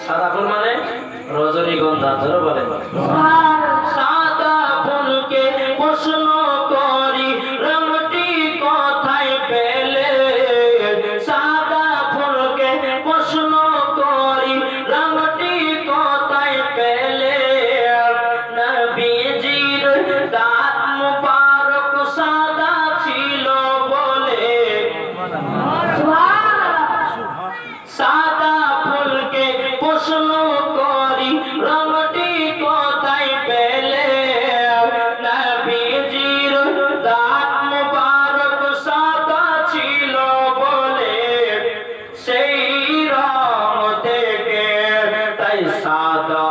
সাদা ফুল মানে রজনীগন্ধা, ধরো বলেন। সাদা ফুলকে প্রশ্ন করি রঙটি কোথায় পেলে, সাদা ফুলকে প্রশ্ন করি রঙটি কোথায় পেলে, নবীজির দাঁত মুবারক সাদা ছিল বলে, সাদা ফুলকে প্রশ্ন করি রঙটি কোথায় পেলে, নবীজির দাঁত মুবারক সাদা ছিল বলে, সেই রং থেকে তাই সাদা